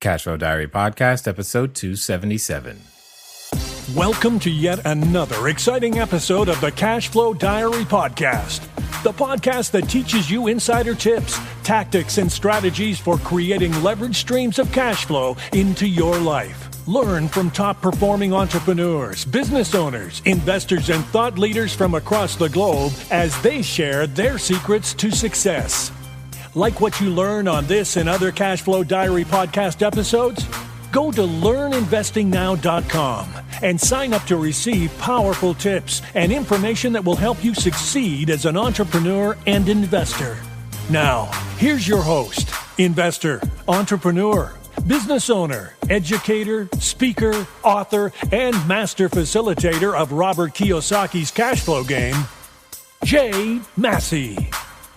Cashflow Diary Podcast, episode 277. Welcome to yet another exciting episode of the Cashflow Diary Podcast, the podcast that teaches you insider tips, tactics, and strategies for creating leverage streams of cash flow into your life. Learn from top-performing entrepreneurs, business owners, investors, and thought leaders from across the globe as they share their secrets to success. Like what you learn on this and other Cashflow Diary podcast episodes? Go to learninvestingnow.com and sign up to receive powerful tips and information that will help you succeed as an entrepreneur and investor. Now, here's your host, investor, entrepreneur, business owner, educator, speaker, author, and master facilitator of Robert Kiyosaki's cash flow game, Jay Massey.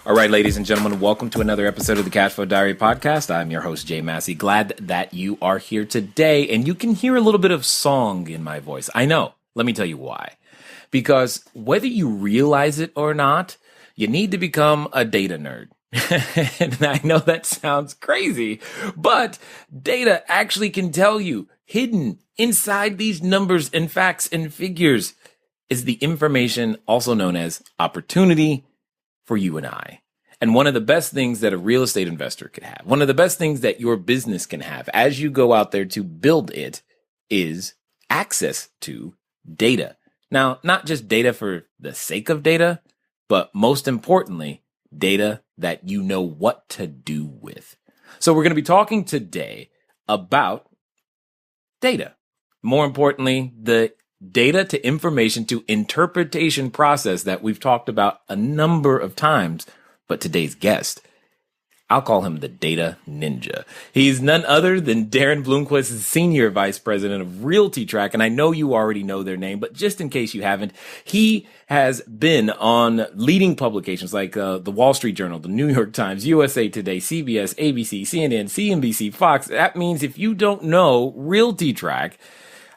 All right, ladies and gentlemen, welcome to another episode of the Cashflow Diary Podcast. I'm your host, Jay Massey. Glad that you are here today, and you can hear a little bit of song in my voice. I know. Let me tell you why. Because whether you realize it or not, you need to become a data nerd. And I know that sounds crazy, but data actually can tell you, hidden inside these numbers and facts and figures is the information also known as opportunity for you and I. And one of the best things that a real estate investor could have, one of the best things that your business can have as you go out there to build it, is access to data. Now, not just data for the sake of data, but most importantly, data that you know what to do with. So we're going to be talking today about data. More importantly, the data to information to interpretation process that we've talked about a number of times. But today's guest, I'll call him the data ninja. He's none other than Daren Blomquist, Senior Vice President of RealtyTrac. And I know you already know their name, but just in case you haven't, he has been on leading publications like the Wall Street Journal, the New York Times, USA Today, CBS, ABC, CNN, CNBC, Fox. That means if you don't know RealtyTrac,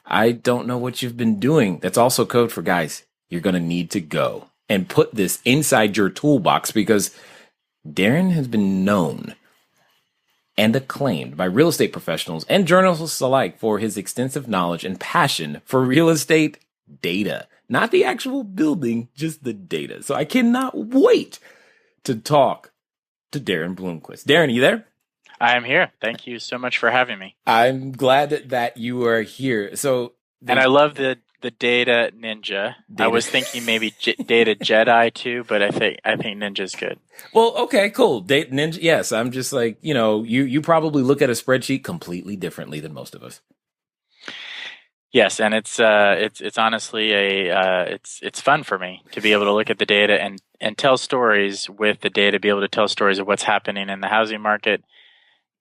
I don't know what you've been doing. That's also code for, guys, you're going to need to go and put this inside your toolbox, because Daren has been known and acclaimed by real estate professionals and journalists alike for his extensive knowledge and passion for real estate data, not the actual building, just the data. So I cannot wait to talk to Daren Blomquist. Daren, are you there? I am here. Thank you so much for having me. I'm glad that you are here. So, and I love the data ninja. I was thinking maybe data Jedi too, but I think ninja's good. Well, okay, cool. Data ninja. Yes, I'm just like, you probably look at a spreadsheet completely differently than most of us. Yes, and it's honestly it's fun for me to be able to look at the data and tell stories with the data, be able to tell stories of what's happening in the housing market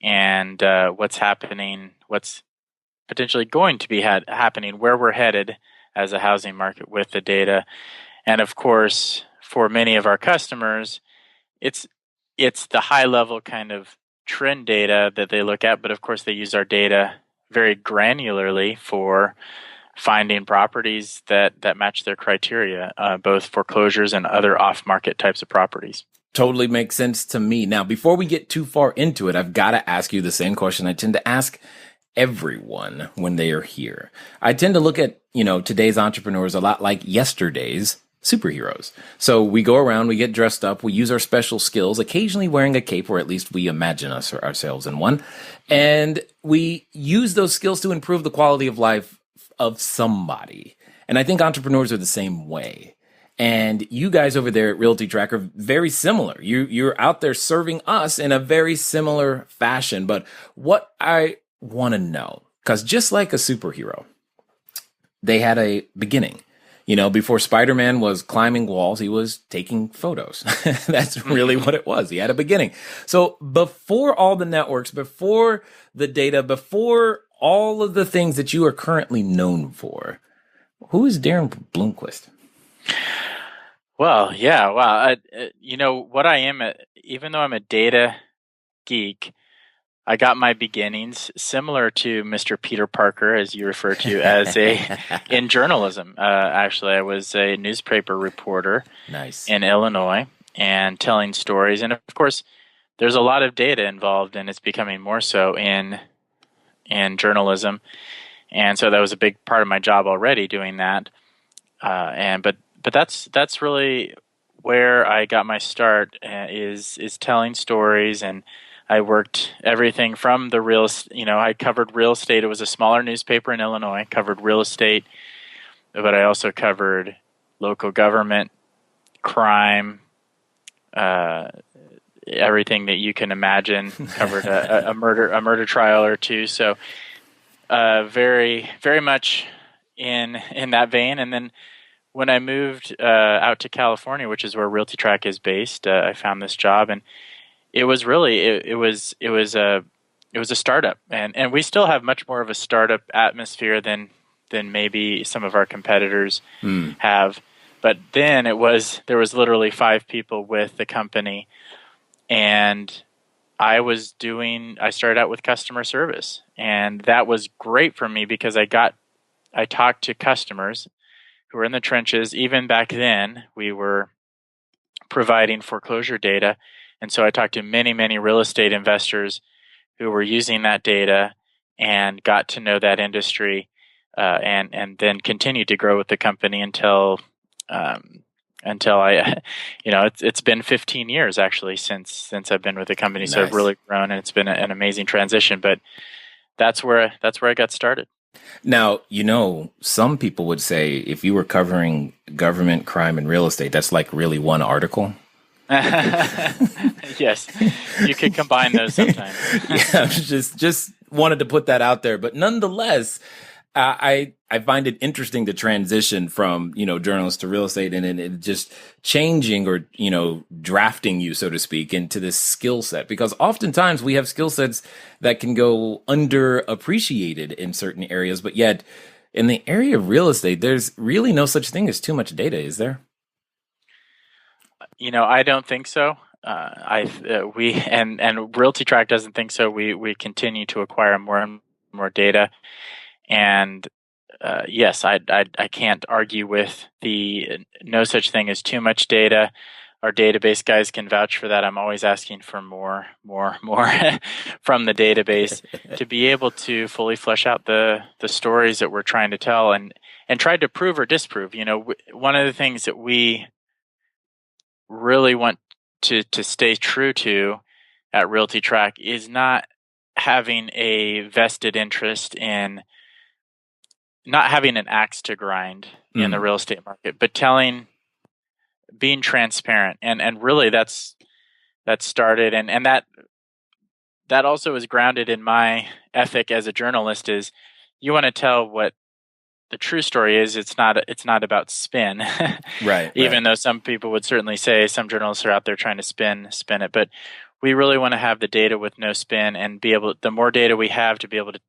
and what's happening, what's potentially going to be happening, where we're headed as a housing market with the data. And of course, for many of our customers, it's the high level kind of trend data that they look at, but of course they use our data very granularly for finding properties that match their criteria, both foreclosures and other off-market types of properties. Totally makes sense to me. Now, before we get too far into it, I've got to ask you the same question I tend to ask everyone when they are here. I tend to look at, today's entrepreneurs a lot like yesterday's superheroes. So we go around, we get dressed up, we use our special skills, occasionally wearing a cape, or at least we imagine ourselves in one. And we use those skills to improve the quality of life of somebody. And I think entrepreneurs are the same way. And you guys over there at RealtyTrac are very similar. You're out there serving us in a very similar fashion. But what I want to know, because just like a superhero, they had a beginning. Before Spider-Man was climbing walls, he was taking photos. That's really what it was. He had a beginning. So before all the networks, before the data, before all of the things that you are currently known for, who is Daren Blomquist? Well, yeah, wow. What I am, even though I'm a data geek, I got my beginnings similar to Mr. Peter Parker, as you refer to, as in journalism. Actually, I was a newspaper reporter in Illinois and telling stories. And of course, there's a lot of data involved, and it's becoming more so in in journalism, and so that was a big part of my job already doing that. But that's really where I got my start, is telling stories. And I worked everything from the I covered real estate. It was a smaller newspaper in Illinois, covered real estate, but I also covered local government, crime, everything that you can imagine. Covered a murder trial or two. So very, very much in that vein. And then when I moved out to California, which is where RealtyTrac is based, I found this job, and it was really it was a startup, and we still have much more of a startup atmosphere than maybe some of our competitors have. But then there was literally 5 people with the company, and I started out with customer service, and that was great for me because I talked to customers who were in the trenches. Even back then, we were providing foreclosure data, and so I talked to many, many real estate investors who were using that data and got to know that industry, and then continued to grow with the company until I, it's been 15 years actually since I've been with the company. Nice. So I've really grown, and it's been an amazing transition. But that's where I got started. Now, some people would say if you were covering government, crime, and real estate, that's like really one article. Yes, you could combine those sometimes. Yeah, just wanted to put that out there. But nonetheless, I find it interesting to transition from, journalist to real estate, and it just changing or, drafting you, so to speak, into this skill set, because oftentimes we have skill sets that can go underappreciated in certain areas. But yet in the area of real estate, there's really no such thing as too much data, is there? I don't think so. We and RealtyTrac doesn't think so. We continue to acquire more and more data. And yes, I can't argue with the no such thing as too much data. Our database guys can vouch for that. I'm always asking for more from the database to be able to fully flesh out the stories that we're trying to tell, and try to prove or disprove. One of the things that we really want to stay true to at RealtyTrac is not having a vested interest in, not having an axe to grind in the real estate market, but being transparent. And really that started, and that also is grounded in my ethic as a journalist, is you want to tell what the true story is. It's not about spin. Right. Even though some people would certainly say some journalists are out there trying to spin it, but we really want to have the data with no spin, and the more data we have to be able to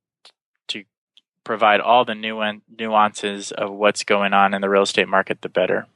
provide all the nuances of what's going on in the real estate market, the better.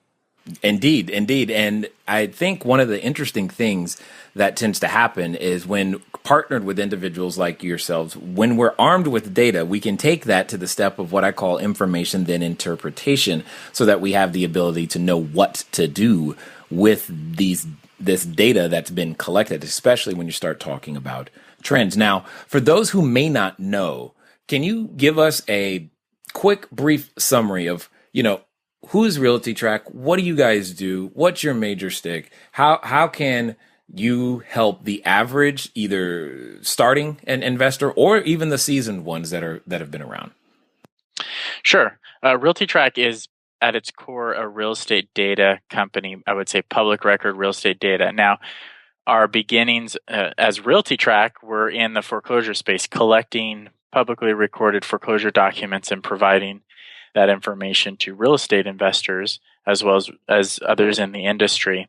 Indeed. And I think one of the interesting things that tends to happen is when partnered with individuals like yourselves, when we're armed with data, we can take that to the step of what I call information then interpretation, so that we have the ability to know what to do with this data that's been collected, especially when you start talking about trends. Now, for those who may not know, can you give us a quick, brief summary of, who's RealtyTrac? What do you guys do? What's your major stick? How can you help the average, either starting an investor or even the seasoned ones that have been around? Sure. RealtyTrac is at its core a real estate data company. I would say public record real estate data. Now, our beginnings as RealtyTrac were in the foreclosure space, collecting publicly recorded foreclosure documents and providing that information to real estate investors as well as others in the industry.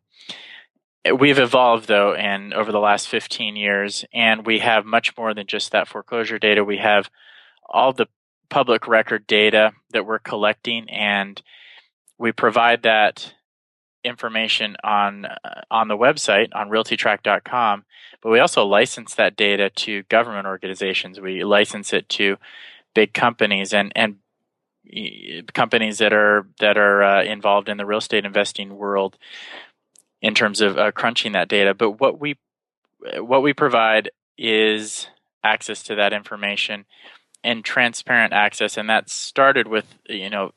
We've evolved, though, and over the last 15 years, and we have much more than just that foreclosure data. We have all the public record data that we're collecting, and we provide that information on the website on RealtyTrac.com, but we also license that data to government organizations. We license it to big companies and companies that are involved in the real estate investing world in terms of crunching that data. But what we provide is access to that information and transparent access. And that started with,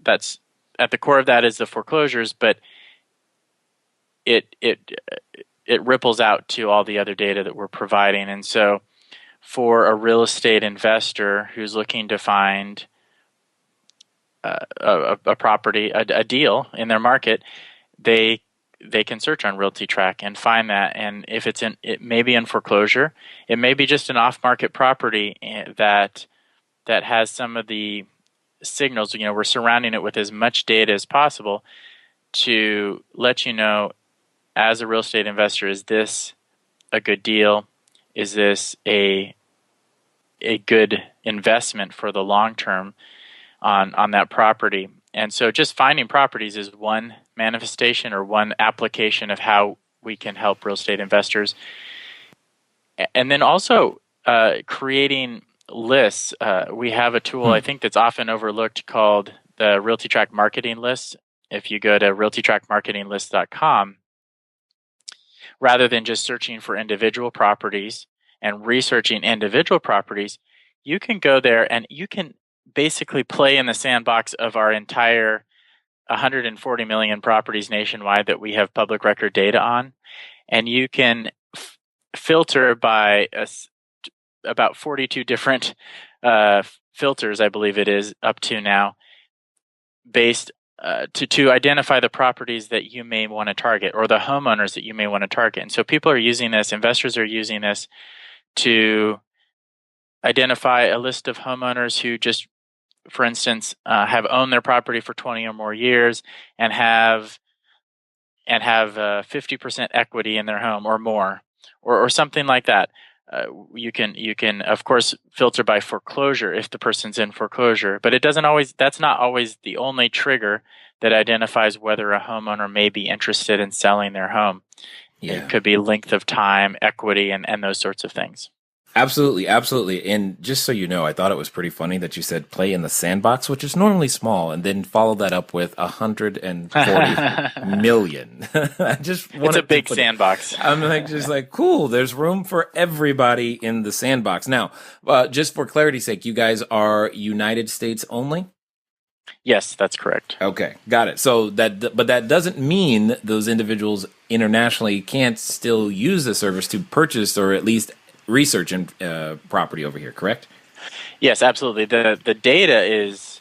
that's at the core of that is the foreclosures, but it ripples out to all the other data that we're providing. And so for a real estate investor who's looking to find a property, a deal in their market, they can search on RealtyTrac and find that. And if it may be in foreclosure, it may be just an off-market property that has some of the signals. We're surrounding it with as much data as possible to let you know, as a real estate investor, is this a good deal? Is this a good investment for the long term on that property? And so just finding properties is one manifestation or one application of how we can help real estate investors. And then also creating lists. We have a tool I think that's often overlooked called the RealtyTrac marketing list. If you go to RealtyTracMarketingList.com, rather than just searching for individual properties and researching individual properties, you can go there and you can basically play in the sandbox of our entire 140 million properties nationwide that we have public record data on. And you can filter by about 42 different filters, I believe it is, up to now, based to identify the properties that you may want to target or the homeowners that you may want to target. And so people are using this, investors are using this to identify a list of homeowners who just, for instance, have owned their property for 20 or more years and have 50% equity in their home or more, or something like that. You can of course filter by foreclosure if the person's in foreclosure, but that's not always the only trigger that identifies whether a homeowner may be interested in selling their home. Yeah. It could be length of time, equity, and those sorts of things. Absolutely, absolutely. And just so you know, I thought it was pretty funny that you said play in the sandbox, which is normally small, and then follow that up with 140 million. It's a big sandbox. I'm just like, cool, there's room for everybody in the sandbox. Now, just for clarity's sake, you guys are United States only? Yes, that's correct. Okay, got it. So but that doesn't mean those individuals internationally can't still use the service to purchase or at least research and property over here, correct? Yes, absolutely. The data is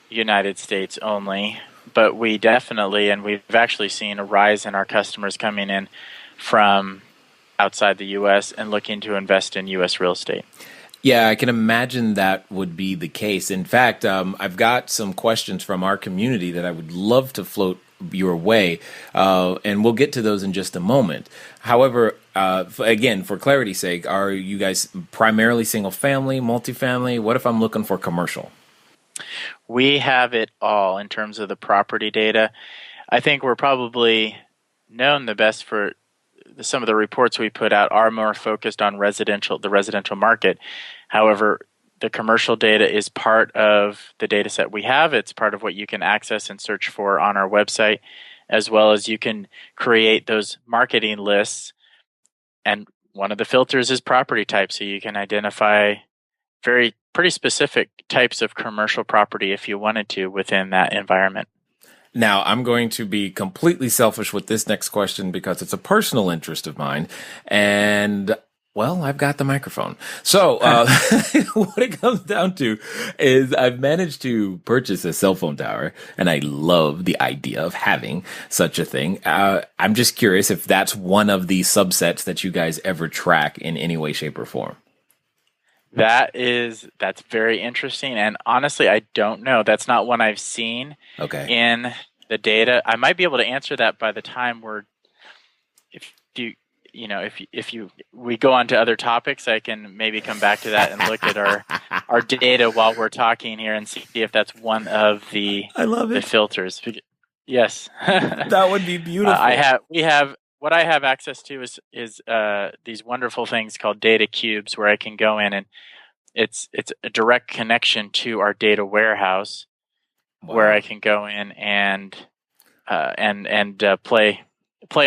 United States only, but we definitely, and we've actually seen a rise in our customers coming in from outside the U.S. and looking to invest in U.S. real estate. Yeah, I can imagine that would be the case. In fact, I've got some questions from our community that I would love to float your way, and we'll get to those in just a moment. However, again, for clarity's sake, are you guys primarily single family, multifamily? What if I'm looking for commercial? We have it all in terms of the property data. I think we're probably known the best for some of the reports we put out are more focused on the residential market. However, the commercial data is part of the data set we have. It's part of what you can access and search for on our website, as well as you can create those marketing lists. And one of the filters is property type, so you can identify pretty specific types of commercial property if you wanted to within that environment. Now, I'm going to be completely selfish with this next question because it's a personal interest of mine, and well, I've got the microphone. So what it comes down to is I've managed to purchase a cell phone tower, and I love the idea of having such a thing. I'm just curious if that's one of the subsets that you guys ever track in any way, shape, or form. That's very interesting, and honestly, I don't know. That's not one I've seen in the data. I might be able to answer that by the time we go on to other topics. I can maybe come back to that and look at our data while we're talking here and see if that's one of the filters. Yes, that would be beautiful. What I have access to is these wonderful things called data cubes, where I can go in and it's a direct connection to our data warehouse, where I can go in and play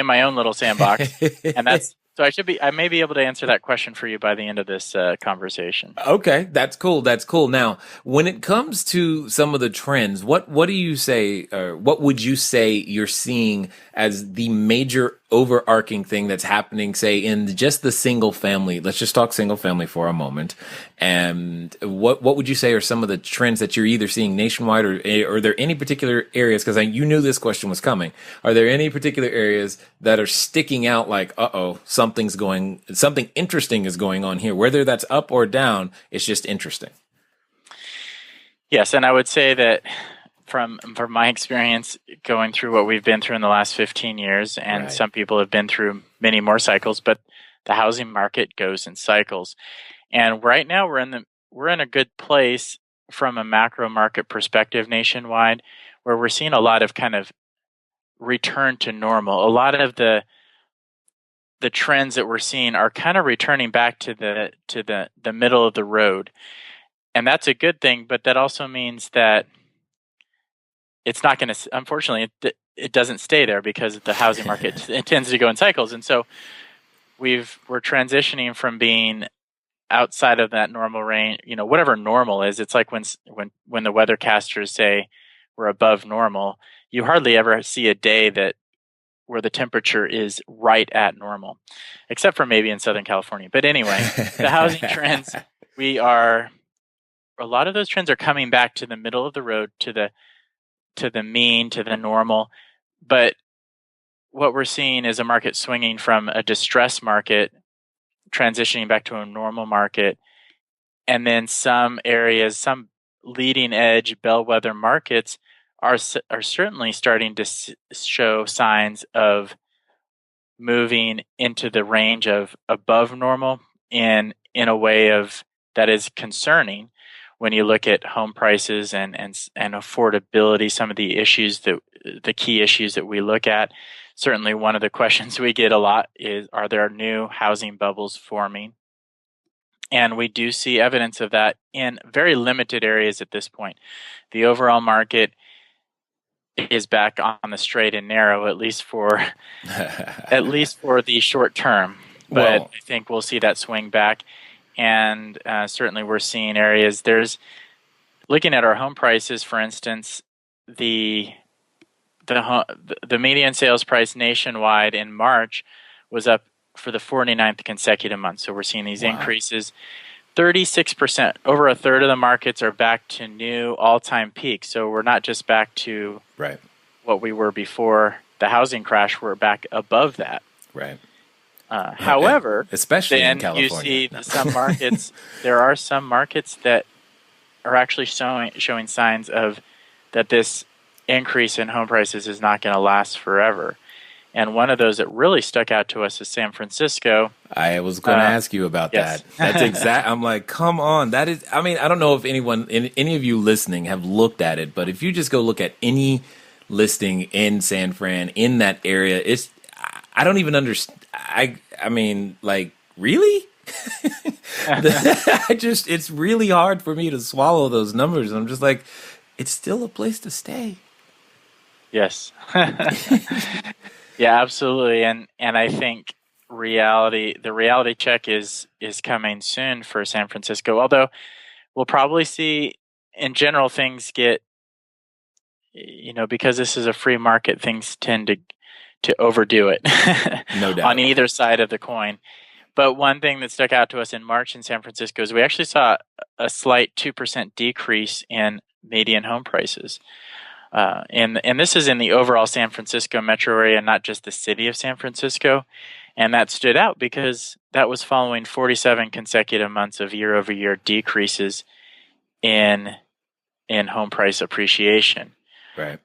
in my own little sandbox, and So I may be able to answer that question for you by the end of this conversation. Okay, that's cool. That's cool. Now, when it comes to some of the trends, what do you say, or what would you say you're seeing as the major overarching thing that's happening, say, in just the single family? Let's just talk single family for a moment. And what would you say are some of the trends that you're either seeing nationwide, or are there any particular areas? Because you knew this question was coming. Are there any particular areas that are sticking out like, something interesting is going on here, whether that's up or down? It's just interesting. Yes, and I would say that from my experience going through what we've been through in the last 15 years, and some people have been through many more cycles, but the housing market goes in cycles. And right now we're in a good place from a macro market perspective nationwide, where we're seeing a lot of kind of return to normal. A lot of the trends that we're seeing are kind of returning back to the middle of the road. And that's a good thing, but that also means that it's not going to, unfortunately, it doesn't stay there, because the housing market it tends to go in cycles. And so we're transitioning from being outside of that normal range, whatever normal is. It's like when the weathercasters say we're above normal, you hardly ever see a day where the temperature is right at normal, except for maybe in Southern California. But anyway, the housing trends, a lot of those trends are coming back to the middle of the road, to the mean, to the normal. But what we're seeing is a market swinging from a distressed market, transitioning back to a normal market. And then some areas, some leading edge bellwether markets are certainly starting to show signs of moving into the range of above normal in a way that is concerning when you look at home prices and affordability. Some of the key issues that we look at. Certainly one of the questions we get a lot is, are there new housing bubbles forming? And we do see evidence of that in very limited areas at this point. The overall market is back on the straight and narrow, at least for the short term. But I think we'll see that swing back, and certainly we're seeing areas. Looking at our home prices, for instance, the median sales price nationwide in March was up for the 49th consecutive month. So we're seeing these increases. 36%, over a third of the markets are back to new all-time peaks. So we're not just back to what we were before the housing crash. We're back above that. Right. However, especially then in California, you see some markets. There are some markets that are actually showing signs of that this increase in home prices is not going to last forever. And one of those that really stuck out to us is San Francisco. I was going to ask you about that. That's exact. I'm like, come on. That is, I mean, I don't know if any of you listening have looked at it, but if you just go look at any listing in San Fran, in that area, I don't even understand. I mean, like, really? It's really hard for me to swallow those numbers. I'm just like, it's still a place to stay. Yes. Yeah, absolutely. And I think the reality check is coming soon for San Francisco, although we'll probably see in general things get, because this is a free market, things tend to overdo it. No doubt. On either side of the coin. But one thing that stuck out to us in March in San Francisco is we actually saw a slight 2% decrease in median home prices. And this is in the overall San Francisco metro area, not just the city of San Francisco. And that stood out because that was following 47 consecutive months of year-over-year decreases in home price appreciation. Right.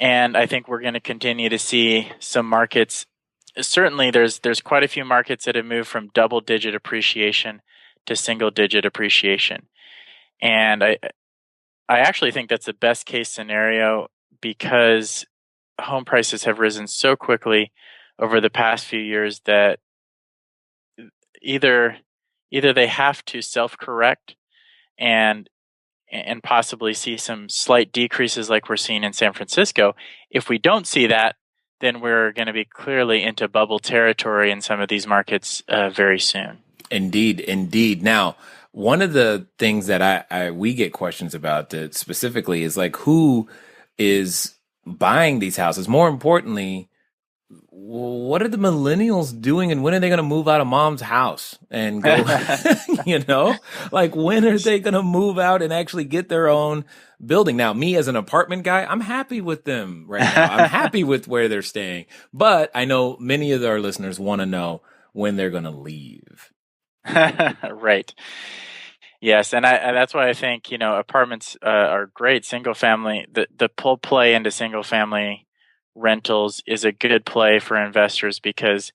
And I think we're going to continue to see some markets. Certainly, there's quite a few markets that have moved from double-digit appreciation to single-digit appreciation. And I actually think that's the best case scenario because home prices have risen so quickly over the past few years that either they have to self-correct and possibly see some slight decreases like we're seeing in San Francisco. If we don't see that, then we're going to be clearly into bubble territory in some of these markets very soon. Indeed. Now, one of the things that we get questions about that specifically is like, who is buying these houses? More importantly, what are the millennials doing, and when are they going to move out of mom's house and go, like when are they going to move out and actually get their own building? Now, me as an apartment guy, I'm happy with them right now. I'm happy with where they're staying, but I know many of our listeners want to know when they're going to leave. Right. Yes, and that's why I think apartments are great. Single family, the pull play into single family rentals is a good play for investors, because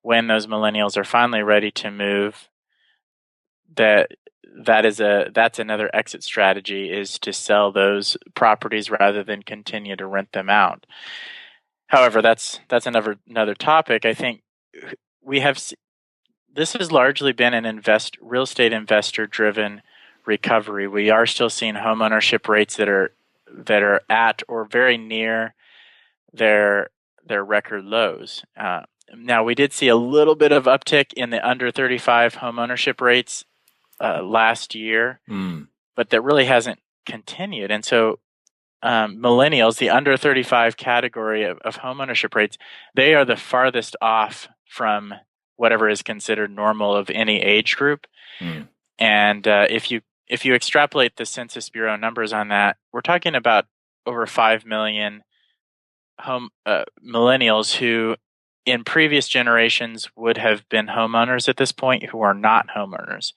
when those millennials are finally ready to move, that's another exit strategy, is to sell those properties rather than continue to rent them out. However, that's another topic. I think this has largely been an real estate investor driven recovery. We are still seeing home ownership rates that are at or very near their record lows. Now, we did see a little bit of uptick in the under 35 home ownership rates last year, but that really hasn't continued. And so millennials, the under 35 category of home ownership rates, they are the farthest off from whatever is considered normal of any age group. And if you extrapolate the Census Bureau numbers on that, we're talking about over 5 million millennials who in previous generations would have been homeowners at this point, who are not homeowners.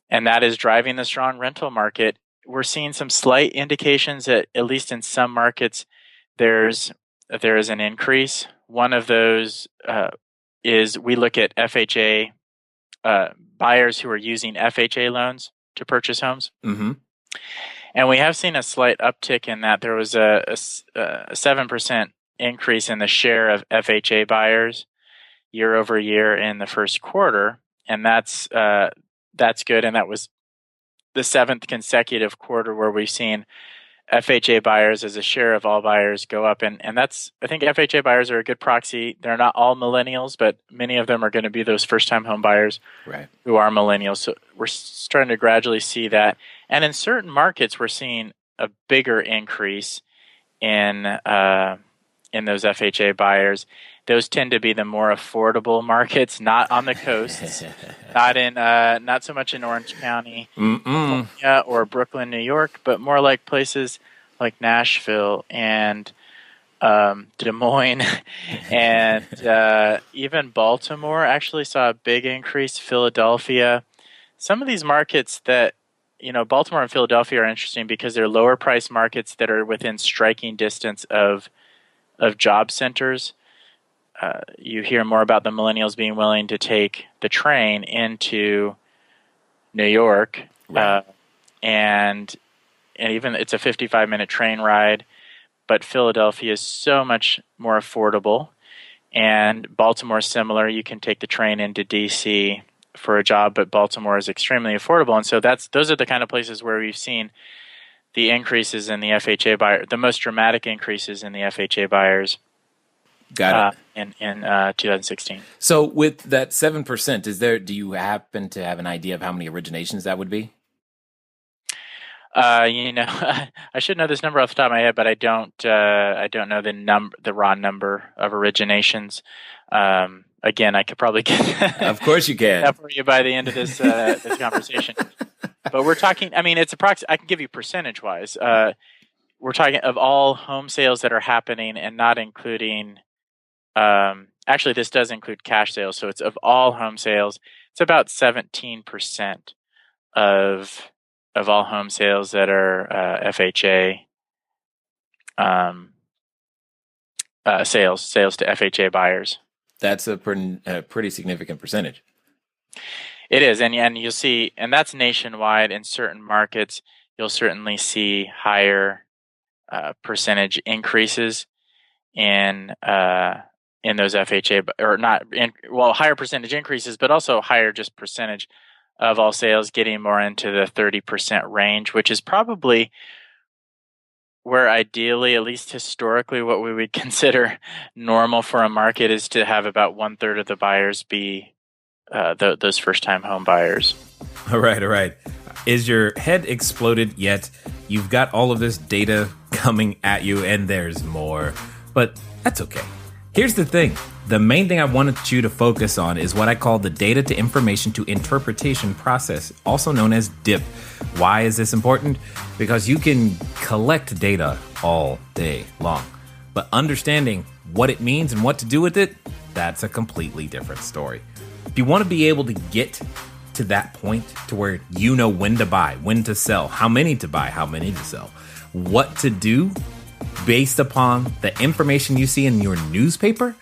And that is driving the strong rental market. We're seeing some slight indications that, at least in some markets, there is an increase. One of those is we look at FHA buyers who are using FHA loans to purchase homes. Mm-hmm. And we have seen a slight uptick in that. There was a 7% increase in the share of FHA buyers year over year in the first quarter. And that's good. And that was the seventh consecutive quarter where we've seen FHA buyers as a share of all buyers go up. And I think FHA buyers are a good proxy. They're not all millennials, but many of them are going to be those first-time home buyers who are millennials. So we're starting to gradually see that. And in certain markets, we're seeing a bigger increase in those FHA buyers. Those tend to be the more affordable markets, not on the coasts, not so much in Orange County or Brooklyn, New York, but more like places like Nashville and Des Moines and even Baltimore actually saw a big increase. Philadelphia, some of these markets that Baltimore and Philadelphia are interesting because they're lower price markets that are within striking distance of job centers. You hear more about the millennials being willing to take the train into New York, and even it's a 55-minute train ride. But Philadelphia is so much more affordable, and Baltimore is similar. You can take the train into D.C. for a job, but Baltimore is extremely affordable, and so those are the kind of places where we've seen the increases in the FHA buyer, the most dramatic increases in the FHA buyers. Got it. In 2016. So with that 7%, do you happen to have an idea of how many originations that would be? I should know this number off the top of my head, but I don't know the raw number of originations. Again, I could probably get Of course you can. that for you by the end of this conversation. But we're talking. I mean, it's I can give you percentage wise. We're talking of all home sales that are happening, and not including. Actually, this does include cash sales, so it's of all home sales. It's about 17% of all home sales that are FHA sales to FHA buyers. That's a pretty significant percentage. It is, and you'll see, and that's nationwide. In certain markets, you'll certainly see higher percentage increases in those FHA, or not, higher percentage increases, but also higher just percentage of all sales, getting more into the 30% range, which is probably where ideally, at least historically, what we would consider normal for a market is to have about 1/3 of the buyers be those first-time home buyers. All right. Is your head exploded yet? You've got all of this data coming at you, and there's more. But that's okay. Here's the thing. The main thing I wanted you to focus on is what I call the data to information to interpretation process, also known as DIP. Why is this important? Because you can collect data all day long, but understanding what it means and what to do with it, that's a completely different story. If you want to be able to get to that point to where you know when to buy, when to sell, how many to buy, how many to sell, what to do based upon the information you see in your newspaper,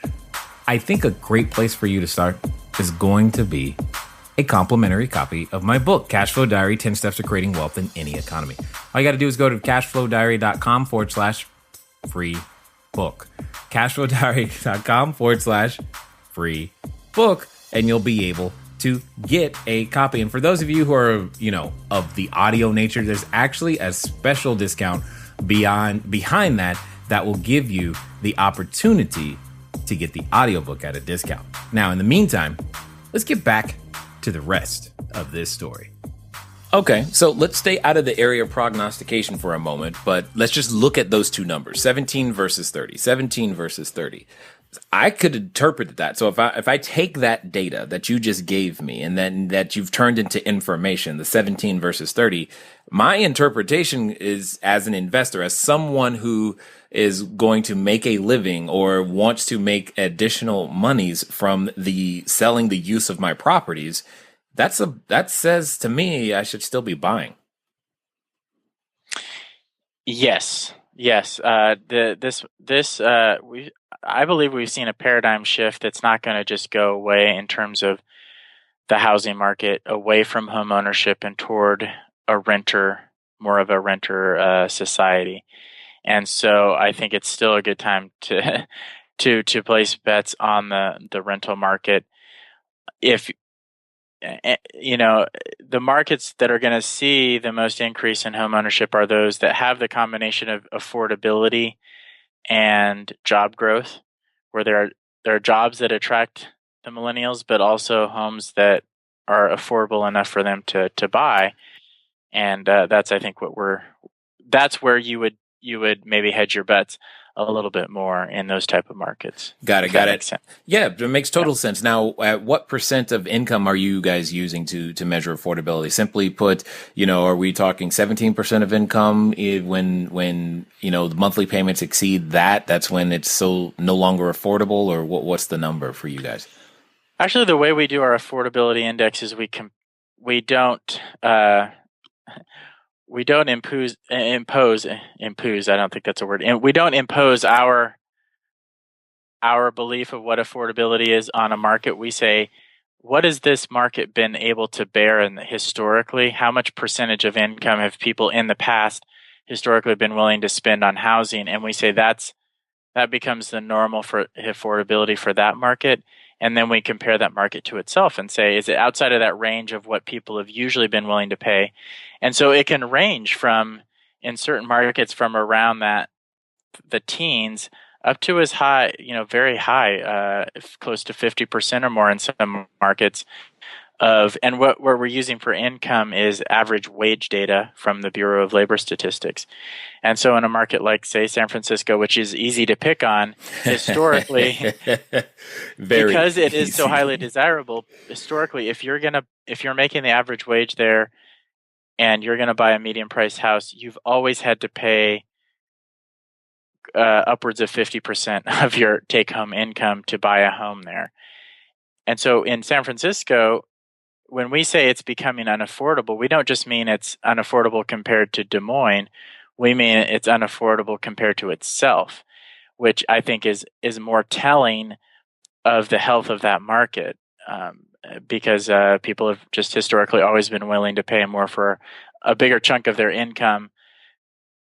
I think a great place for you to start is going to be a complimentary copy of my book, Cashflow Diary, 10 Steps to Creating Wealth in Any Economy. All you got to do is go to cashflowdiary.com/free book. Cashflowdiary.com/free book, and you'll be able to get a copy. And for those of you who are, of the audio nature, there's actually a special discount behind that will give you the opportunity to get the audiobook at a discount. Now, in the meantime, let's get back to the rest of this story. Okay, so let's stay out of the area of prognostication for a moment, but let's just look at those two numbers, 17 versus 30, 17 versus 30. I could interpret that. So if I take that data that you just gave me and then that you've turned into information, the 17 versus 30, my interpretation is, as an investor, as someone who is going to make a living or wants to make additional monies from the selling the use of my properties, that says to me I should still be buying. Yes. I believe we've seen a paradigm shift that's not going to just go away in terms of the housing market away from home ownership and toward more of a renter society. And so I think it's still a good time to place bets on the rental market. If the markets that are going to see the most increase in home ownership are those that have the combination of affordability and job growth, where there are jobs that attract the millennials, but also homes that are affordable enough for them to buy. And that's, I think, that's where you would maybe hedge your bets a little bit more in those type of markets. Got it. Yeah, it makes total sense. Now, at what % of income are you guys using to measure affordability? Simply put, are we talking 17% of income when the monthly payments exceed that? That's when it's so no longer affordable, or what's the number for you guys? Actually, the way we do our affordability index is we don't impose. I don't think that's a word. And we don't impose our belief of what affordability is on a market. We say, what has this market been able to bear historically? How much percentage of income have people in the past historically been willing to spend on housing? And we say that becomes the normal for affordability for that market. And then we compare that market to itself and say, is it outside of that range of what people have usually been willing to pay? And so it can range from, in certain markets, from around the teens up to as high, very high, close to 50% or more in some markets. And what we're using for income is average wage data from the Bureau of Labor Statistics. And so in a market like, say, San Francisco, which is easy to pick on, historically, because it is so highly desirable, historically, if you're making the average wage there and you're going to buy a medium priced house, you've always had to pay upwards of 50% of your take home income to buy a home there. And so in San Francisco, when we say it's becoming unaffordable, we don't just mean it's unaffordable compared to Des Moines. We mean it's unaffordable compared to itself, which I think is more telling of the health of that market, because people have just historically always been willing to pay more for a bigger chunk of their income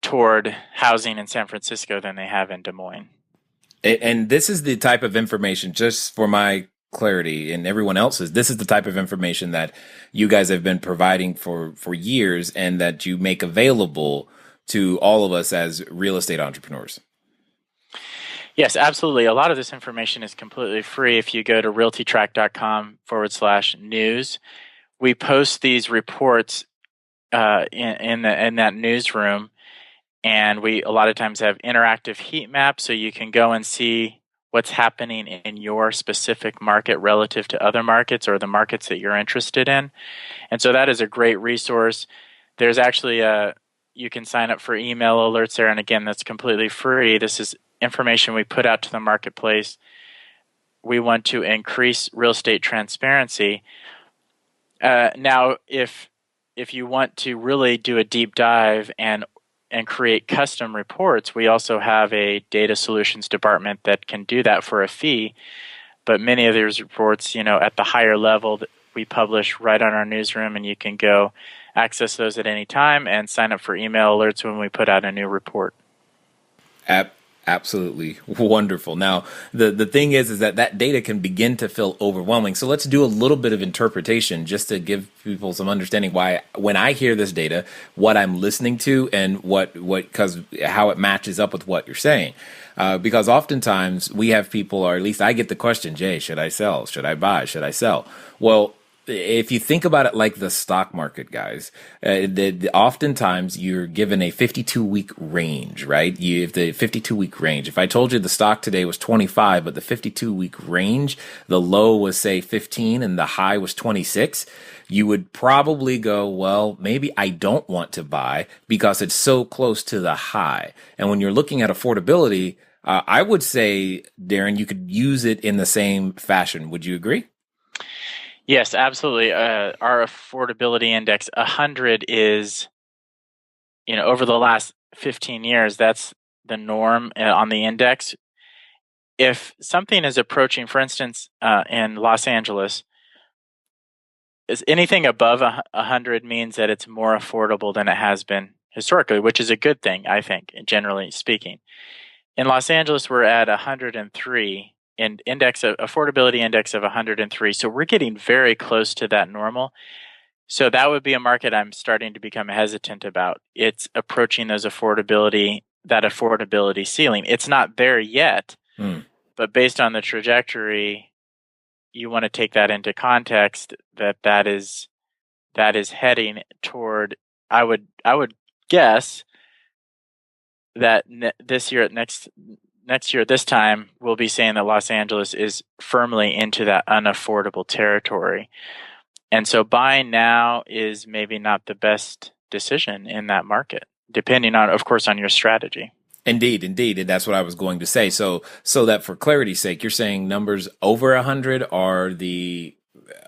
toward housing in San Francisco than they have in Des Moines. And this is the type of information, just for my clarity and everyone else's, this is the type of information that you guys have been providing for years and that you make available to all of us as real estate entrepreneurs? Yes, absolutely. A lot of this information is completely free. If you go to realtytrac.com/news, we post these reports in that newsroom, and we a lot of times have interactive heat maps, so you can go and see what's happening in your specific market relative to other markets or the markets that you're interested in. And so that is a great resource. There's actually you can sign up for email alerts there, and again, that's completely free. This is information we put out to the marketplace. We want to increase real estate transparency. Now, if you want to really do a deep dive and create custom reports, we also have a data solutions department that can do that for a fee. But many of these reports, at the higher level, that we publish right on our newsroom, and you can go access those at any time and sign up for email alerts when we put out a new report. Absolutely wonderful. Now, the thing is that data can begin to feel overwhelming. So let's do a little bit of interpretation just to give people some understanding why, when I hear this data, what I'm listening to and how it matches up with what you're saying. Because oftentimes we have people, or at least I get the question, Jay, should I sell? Should I buy? Should I sell? Well, if you think about it like the stock market, guys, oftentimes you're given a 52-week range, right? You have the 52-week range. If I told you the stock today was 25, but the 52-week range, the low was, say, 15 and the high was 26, you would probably go, well, maybe I don't want to buy because it's so close to the high. And when you're looking at affordability, I would say, Daren, you could use it in the same fashion. Would you agree? Yes, absolutely. Our affordability index 100 is, over the last 15 years, that's the norm on the index. If something is approaching, for instance, in Los Angeles, is anything above 100 means that it's more affordable than it has been historically, which is a good thing, I think, generally speaking. In Los Angeles, we're at 103. And affordability index of 103. So we're getting very close to that normal. So that would be a market I'm starting to become hesitant about. It's approaching that affordability ceiling. It's not there yet, but based on the trajectory, you want to take that into context that is heading toward. I would guess that this year next year, this time, we'll be saying that Los Angeles is firmly into that unaffordable territory. And so buying now is maybe not the best decision in that market, depending on, of course, on your strategy. Indeed. And that's what I was going to say. So that for clarity's sake, you're saying numbers over 100 are the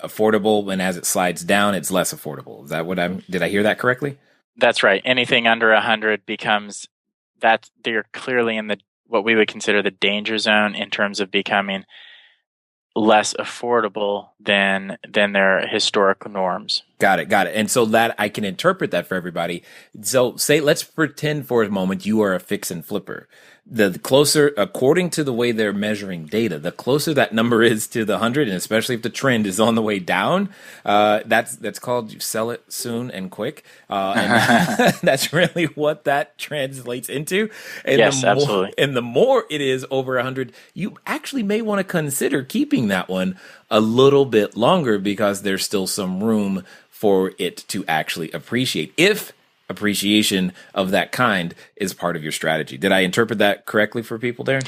affordable, and as it slides down, it's less affordable. Is that did I hear that correctly? That's right. Anything under 100 becomes that they're clearly in what we would consider the danger zone in terms of becoming less affordable than their historic norms. Got it. And so that I can interpret that for everybody. So let's pretend for a moment you are a fix and flipper. The closer, according to the way they're measuring data, the closer that number is to the 100, and especially if the trend is on the way down, that's called you sell it soon and quick. And that's really what that translates into. And yes, absolutely. And the more it is over 100, you actually may want to consider keeping that one a little bit longer because there's still some room for it to actually appreciate, if appreciation of that kind is part of your strategy. Did I interpret that correctly for people there?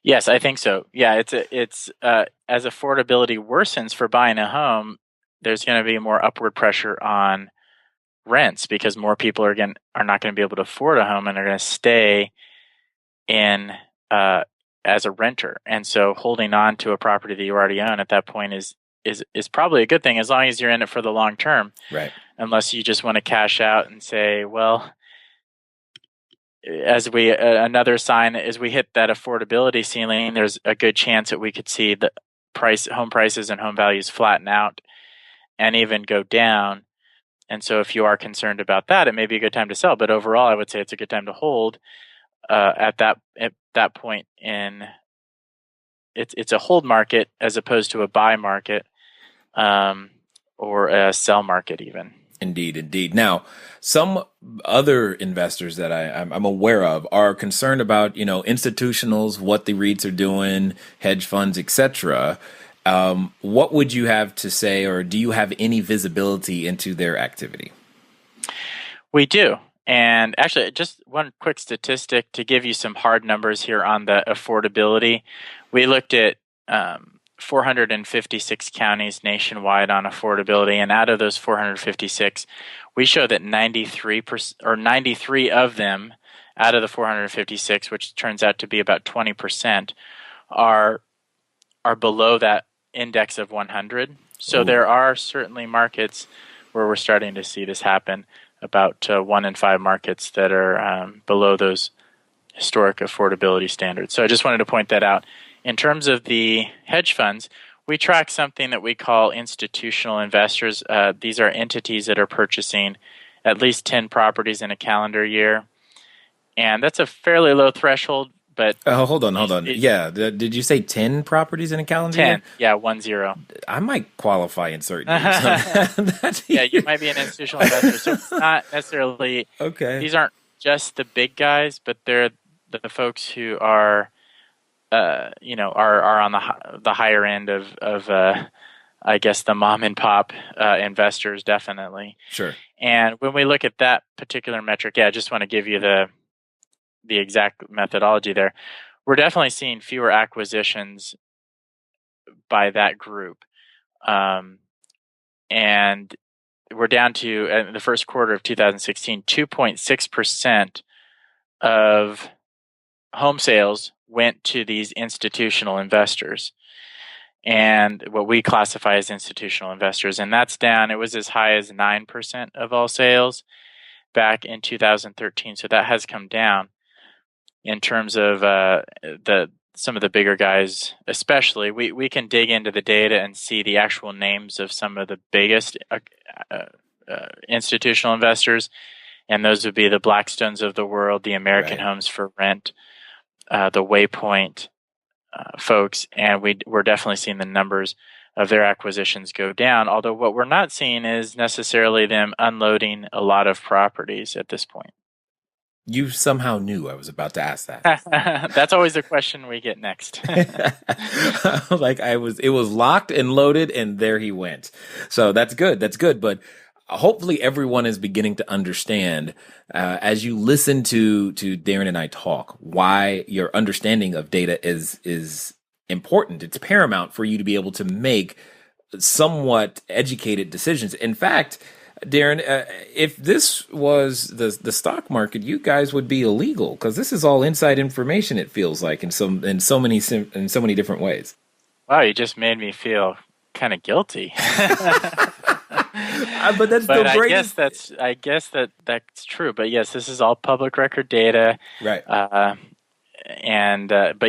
Yes, I think so. Yeah, it's as affordability worsens for buying a home, there's going to be more upward pressure on rents because more people are not going to be able to afford a home and are going to stay in as a renter. And so holding on to a property that you already own at that point is probably a good thing as long as you're in it for the long term. Right. Unless you just want to cash out and say, well, another sign as we hit that affordability ceiling, there's a good chance that we could see the home prices and home values flatten out and even go down. And so if you are concerned about that, it may be a good time to sell. But overall, I would say it's a good time to hold at that point in it's a hold market as opposed to a buy market or a sell market even. Indeed, indeed. Now, some other investors that I'm aware of are concerned about, institutionals, what the REITs are doing, hedge funds, etc. What would you have to say, or do you have any visibility into their activity? We do. And actually, just one quick statistic to give you some hard numbers here on the affordability. We looked at 456 counties nationwide on affordability, and out of those 456, we show that 93% or 93 of them out of the 456, which turns out to be about 20%, are below that index of 100. So Ooh. there are certainly markets where we're starting to see this happen. About 1 in 5 markets that are below those historic affordability standards. So I just wanted to point that out. In terms of the hedge funds, we track something that we call institutional investors. These are entities that are purchasing at least 10 properties in a calendar year. And that's a fairly low threshold, but... hold on. Yeah, did you say 10 properties in a calendar 10, year? yeah, 10. I might qualify in certain years. Yeah, you might be an institutional investor, so it's not necessarily... Okay. These aren't just the big guys, but they're the folks who are... are on the higher end of I guess the mom and pop investors, definitely. Sure. And when we look at that particular metric, I just want to give you the exact methodology there. We're definitely seeing fewer acquisitions by that group, and we're down to in the first quarter of 2016, 2.6% of home sales went to these institutional investors, and what we classify as institutional investors. And that's down. It was as high as 9% of all sales back in 2013. So that has come down in terms of some of the bigger guys, especially. We can dig into the data and see the actual names of some of the biggest institutional investors. And those would be the Blackstones of the world, the American Homes for Rent, the Waypoint folks, and we're definitely seeing the numbers of their acquisitions go down, although what we're not seeing is necessarily them unloading a lot of properties at this point. You somehow knew I was about to ask that. That's always the question we get next. It was locked and loaded, and there he went. So that's good. But hopefully everyone is beginning to understand, as you listen to Daren and I talk, why your understanding of data is important. It's paramount for you to be able to make somewhat educated decisions. In fact, Daren, if this was the stock market, you guys would be illegal, because this is all inside information. It feels like in so many different ways. Wow, you just made me feel kind of guilty. But that's the greatest. I guess that's true. But yes, this is all public record data, right? But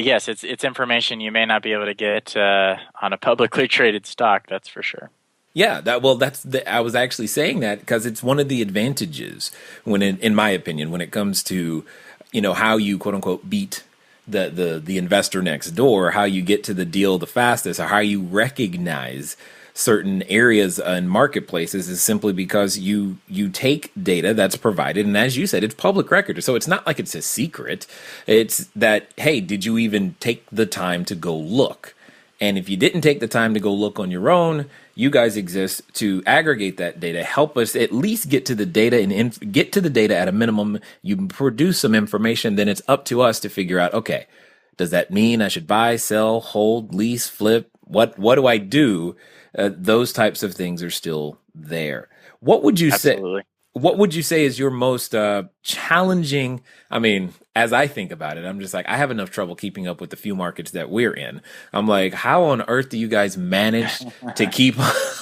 yes, it's information you may not be able to get on a publicly traded stock. That's for sure. Yeah, I was actually saying that because it's one of the advantages in my opinion, when it comes to, how you quote unquote beat the investor next door, how you get to the deal the fastest, or how you recognize certain areas and marketplaces, is simply because you take data that's provided, and as you said, it's public record. So it's not like it's a secret. It's that, hey, did you even take the time to go look? And if you didn't take the time to go look on your own, you guys exist to aggregate that data, help us at least get to the data, and get to the data at a minimum. You produce some information, then it's up to us to figure out, okay, does that mean I should buy, sell, hold, lease, flip? What do I do? Those types of things are still there. What would you Absolutely. say? What would you say is your most challenging? I mean, as I think about it, I'm just like, I have enough trouble keeping up with the few markets that we're in. I'm like, how on earth do you guys manage to keep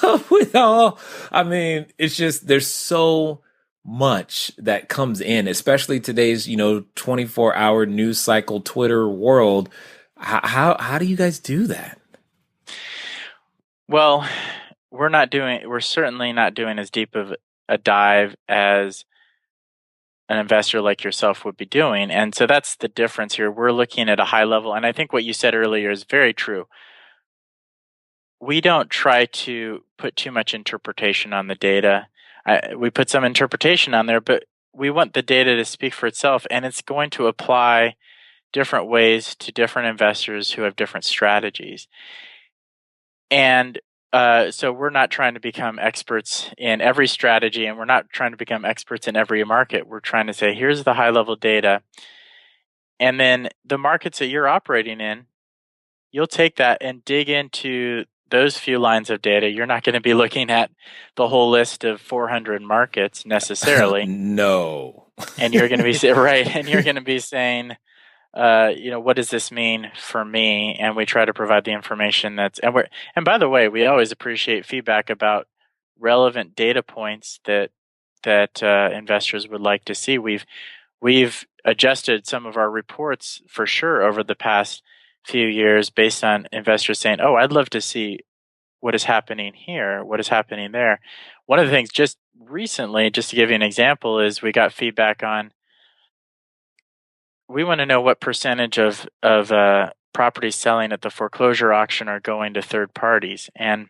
up with all? I mean, it's just, there's so much that comes in, especially today's, 24-hour news cycle, Twitter world. How do you guys do that? Well, we're certainly not doing as deep of a dive as an investor like yourself would be doing. And so that's the difference here. We're looking at a high level. And I think what you said earlier is very true. We don't try to put too much interpretation on the data. we put some interpretation on there, but we want the data to speak for itself, and it's going to apply different ways to different investors who have different strategies. And so we're not trying to become experts in every strategy, and we're not trying to become experts in every market. We're trying to say, here's the high-level data. And then the markets that you're operating in, you'll take that and dig into those few lines of data. You're not going to be looking at the whole list of 400 markets necessarily. No. And you're going to be right, and you're going to be saying, what does this mean for me? And we try to provide the information and by the way, we always appreciate feedback about relevant data points that investors would like to see. We've adjusted some of our reports for sure over the past few years based on investors saying, "Oh, I'd love to see what is happening here, what is happening there." One of the things just recently, just to give you an example, is we got feedback on. We want to know what percentage of properties selling at the foreclosure auction are going to third parties, and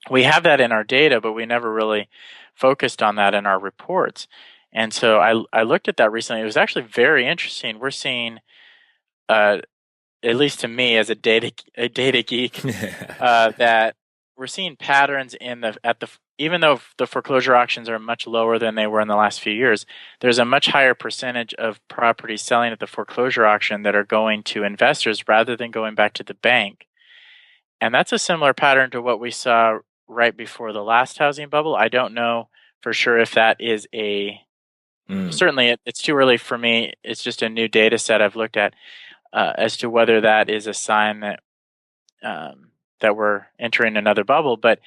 we have that in our data, but we never really focused on that in our reports. And so I looked at that recently. It was actually very interesting. We're seeing, at least to me as a data geek, that we're seeing patterns even though the foreclosure auctions are much lower than they were in the last few years, there's a much higher percentage of properties selling at the foreclosure auction that are going to investors rather than going back to the bank. And that's a similar pattern to what we saw right before the last housing bubble. I don't know for sure if that is certainly it's too early for me. It's just a new data set I've looked at as to whether that is a sign that that we're entering another bubble, but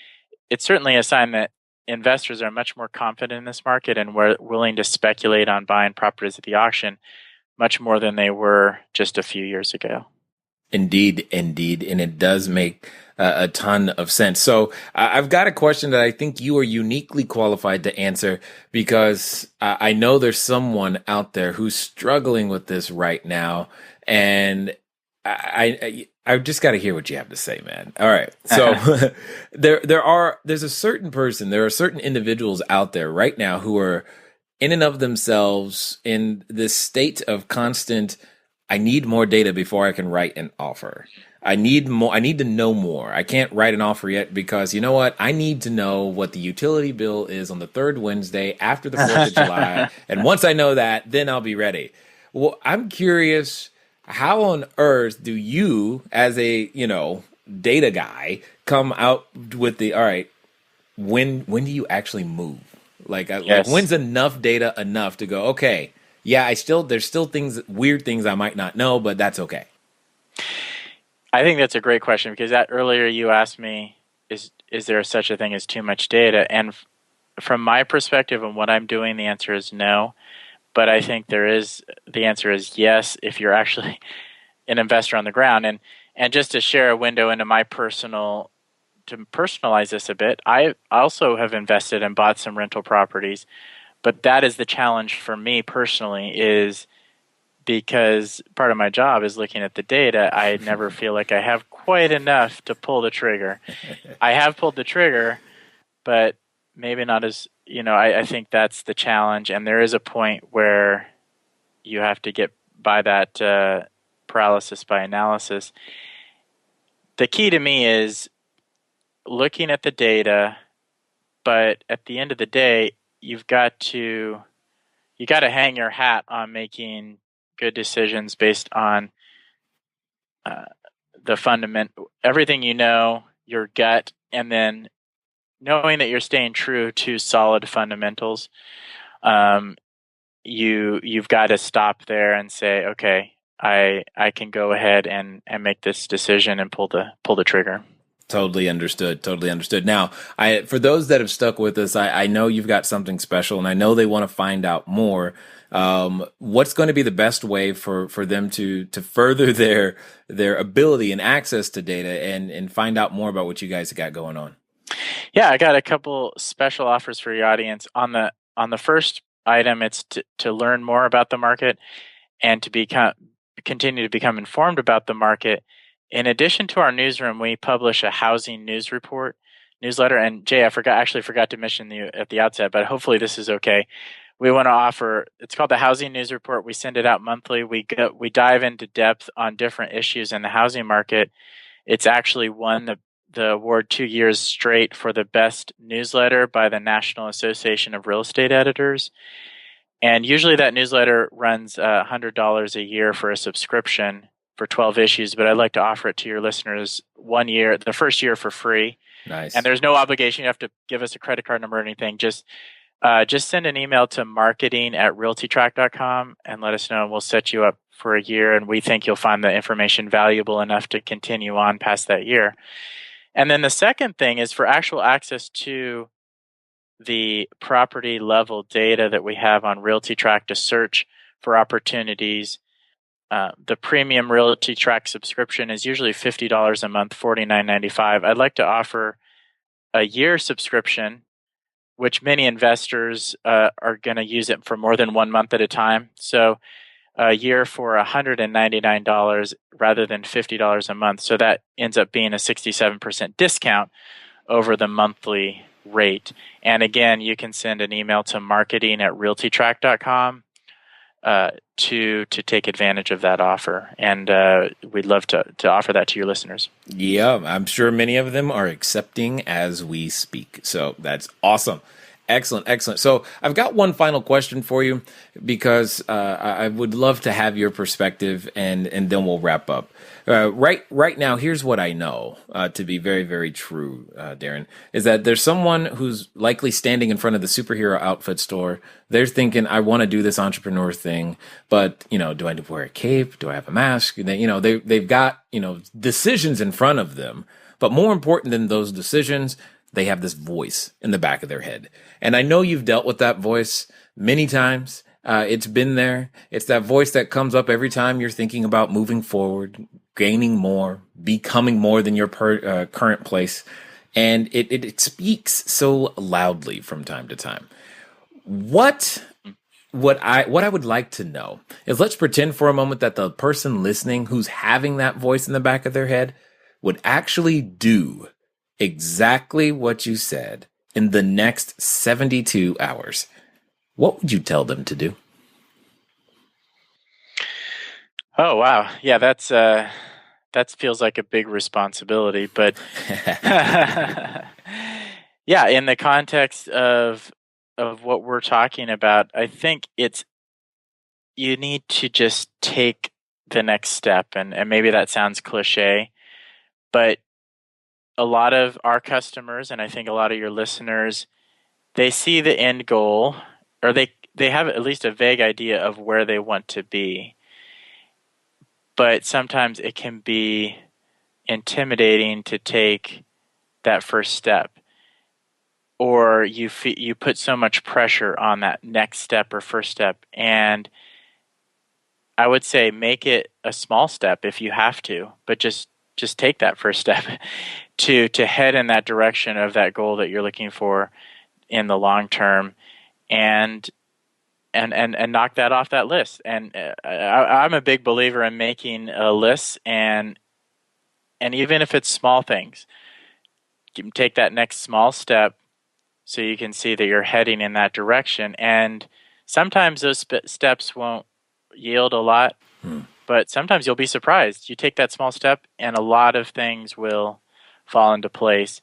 it's certainly a sign that investors are much more confident in this market and we're willing to speculate on buying properties at the auction much more than they were just a few years ago. Indeed. And it does make a ton of sense. So I've got a question that I think you are uniquely qualified to answer, because I know there's someone out there who's struggling with this right now. And I've just got to hear what you have to say, man. All right. So there's a certain person, there are certain individuals out there right now who are in and of themselves in this state of constant, I need more data before I can write an offer. I need more. I need to know more. I can't write an offer yet because you know what? I need to know what the utility bill is on the third Wednesday after the 4th of July. And once I know that, then I'll be ready. Well, I'm curious, how on earth do you, as a, data guy, come out with all right, when do you actually move? Like when's enough data enough to go, okay, yeah, there's still weird things I might not know, but that's okay. I think that's a great question, because earlier you asked me, is there such a thing as too much data? And from my perspective and what I'm doing, the answer is no. But I think the answer is yes if you're actually an investor on the ground. And just to share a window into my to personalize this a bit, I also have invested and bought some rental properties. But that is the challenge for me personally, is because part of my job is looking at the data. I never feel like I have quite enough to pull the trigger. I have pulled the trigger, but maybe not as, I think that's the challenge. And there is a point where you have to get by that paralysis by analysis. The key to me is looking at the data, but at the end of the day, you got to hang your hat on making good decisions based on the everything your gut, and then knowing that you're staying true to solid fundamentals. You've got to stop there and say, okay, I can go ahead and make this decision and pull the trigger. Totally understood. Now, for those that have stuck with us, I know you've got something special, and I know they want to find out more. What's going to be the best way for them to further their ability and access to data and find out more about what you guys have got going on? Yeah, I got a couple special offers for your audience. On the first item, it's to learn more about the market and to continue to become informed about the market. In addition to our newsroom, we publish a housing news report newsletter. And Jay, I actually forgot to mention you at the outset, but hopefully this is okay. We want to offer, it's called the Housing News Report. We send it out monthly. We dive into depth on different issues in the housing market. It's actually won the award 2 years straight for the best newsletter by the National Association of Real Estate Editors. And usually that newsletter runs $100 a year for a subscription for 12 issues, but I'd like to offer it to your listeners 1 year, the first year for free. Nice. And there's no obligation. You have to give us a credit card number or anything. Just send an email to marketing@RealtyTrac.com and let us know, and we'll set you up for a year. And we think you'll find the information valuable enough to continue on past that year. And then the second thing is for actual access to the property level data that we have on RealtyTrac to search for opportunities. The premium RealtyTrac subscription is usually $50 a month, $49.95. I'd like to offer a year subscription, which many investors are going to use it for more than 1 month at a time. So a year for $199 rather than $50 a month. So that ends up being a 67% discount over the monthly rate. And again, you can send an email to marketing@RealtyTrac.com to take advantage of that offer. And we'd love to offer that to your listeners. Yeah, I'm sure many of them are accepting as we speak. So that's awesome. Excellent, excellent. So I've got one final question for you because I would love to have your perspective, and then we'll wrap up. Right now, here's what I know to be very, very true, Daren, is that there's someone who's likely standing in front of the superhero outfit store. They're thinking, I want to do this entrepreneur thing, but do I need to wear a cape? Do I have a mask? They've got decisions in front of them, but more important than those decisions, they have this voice in the back of their head. And I know you've dealt with that voice many times. It's been there. It's that voice that comes up every time you're thinking about moving forward, gaining more, becoming more than your current place. And it speaks so loudly from time to time. What I would like to know is, let's pretend for a moment that the person listening who's having that voice in the back of their head would actually do exactly what you said in the next 72 hours. What would you tell them to do? Oh, wow. Yeah, that feels like a big responsibility, but yeah, in the context of what we're talking about, I think you need to just take the next step, and maybe that sounds cliche, but a lot of our customers, and I think a lot of your listeners, they see the end goal, or they have at least a vague idea of where they want to be. But sometimes it can be intimidating to take that first step, or you put so much pressure on that next step or first step. And I would say make it a small step if you have to, but just take that first step to head in that direction of that goal that you're looking for in the long term, and knock that off that list. And I'm a big believer in making a list, and even if it's small things, you can take that next small step so you can see that you're heading in that direction. And sometimes those steps won't yield a lot, but sometimes you'll be surprised. You take that small step and a lot of things will fall into place.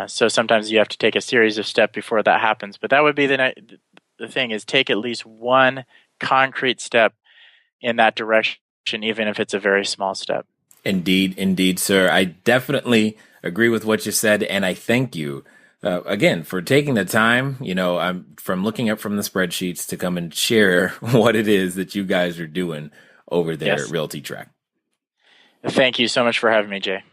So sometimes you have to take a series of steps before that happens. But that would be the thing, is take at least one concrete step in that direction, even if it's a very small step. Indeed, sir. I definitely agree with what you said, and I thank you again for taking the time. I'm from looking up from the spreadsheets to come and share what it is that you guys are doing over there at RealtyTrac. Thank you so much for having me, Jay.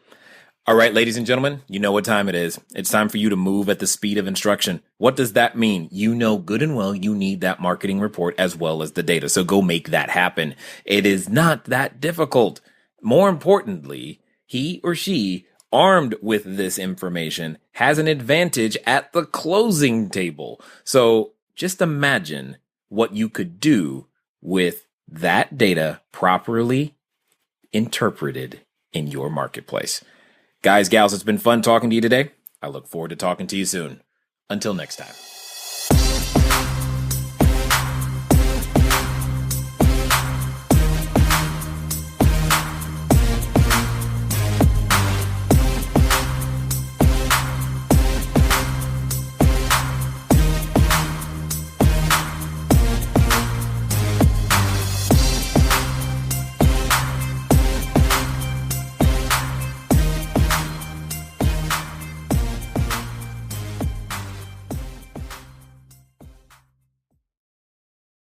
All right, ladies and gentlemen, you know what time it is. It's time for you to move at the speed of instruction. What does that mean? You know good and well you need that marketing report as well as the data. So go make that happen. It is not that difficult. More importantly, he or she, armed with this information, has an advantage at the closing table. So just imagine what you could do with that data properly interpreted in your marketplace. Guys, gals, it's been fun talking to you today. I look forward to talking to you soon. Until next time.